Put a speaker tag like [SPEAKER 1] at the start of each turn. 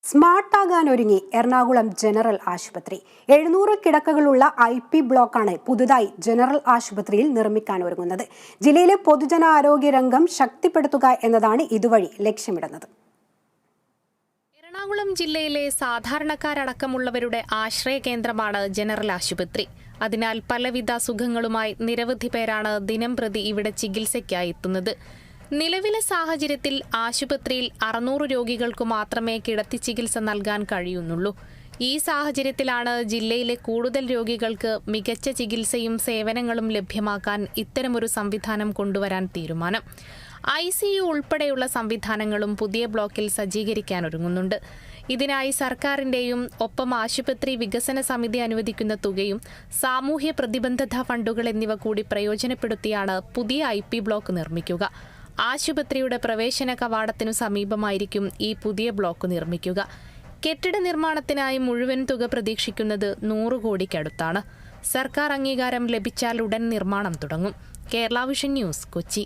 [SPEAKER 1] സ്മാർട്ടാകാനൊരുങ്ങി Ernakulam general ആശുപത്രി. 700 കിടക്കകളുള്ള IP ബ്ലോക്കാണ് പുതുതായി ജനറൽ ആശുപത്രിയിൽ നിർമ്മിക്കാനൊരുങ്ങുന്നത്. ജില്ലയിലെ പൊതുജനാരോഗ്യ രംഗം ശക്തിപ്പെടുത്തുക എന്നതാണ് ഇതുവഴി ലക്ഷ്യമിടുന്നത്.
[SPEAKER 2] എറണാകുളം ജില്ലയിലെ സാധാരണക്കാരടക്കമുള്ളവരുടെ ആശ്രയ കേന്ദ്രമാണ് ജനറൽ ആശുപത്രി. അതിനാൽ പലവിധ അസുഖങ്ങളുമായി നിരവധി പേരാണ് ദിനംപ്രതി ഇവിടെ ചികിത്സയ്ക്കായി എത്തുന്നത്. നിലവിലെ സാഹചര്യത്തിൽ ആശുപത്രിയിൽ 600 രോഗികൾക്കു മാത്രമേ കിടത്തി ചികിത്സ നൽകാൻ കഴിയുന്നുള്ളൂ. ഈ സാഹചര്യത്തിലാണ് ജില്ലയിലെ കൂടുതൽ രോഗികൾക്ക് മികച്ച ചികിത്സയും സേവനങ്ങളും ലഭ്യമാക്കാൻ ഇത്തരമൊരു സംവിധാനം കൊണ്ടുവരാൻ തീരുമാനം. ICU ഉൾപ്പെടെയുള്ള സംവിധാനങ്ങളും പുതിയ ബ്ലോക്കിൽ സജ്ജീകരിക്കാനൊരുങ്ങുന്നുണ്ട്. ഇതിനായി സർക്കാരിന്റെയും ഒപ്പം ആശുപത്രി വികസന സമിതി അനുവദിക്കുന്ന തുകയും സാമൂഹ്യ പ്രതിബദ്ധത ഫണ്ടുകൾ എന്നിവ കൂടി പ്രയോജനപ്പെടുത്തിയാണ് പുതിയ IP ബ്ലോക്ക് നിർമ്മിക്കുക. ആശുപത്രിയുടെ പ്രവേശന കവാടത്തിനു സമീപമായിരിക്കും ഈ പുതിയ ബ്ലോക്ക് നിർമ്മിക്കുക. കെട്ടിട നിർമ്മാണത്തിനായി മുഴുവൻ തുക പ്രതീക്ഷിക്കുന്നത് 100 കോടിക്കടുത്താണ്. സർക്കാർ അംഗീകാരം ലഭിച്ചാൽ ഉടൻ നിർമ്മാണം തുടങ്ങും. Kerala vision news, Kochi.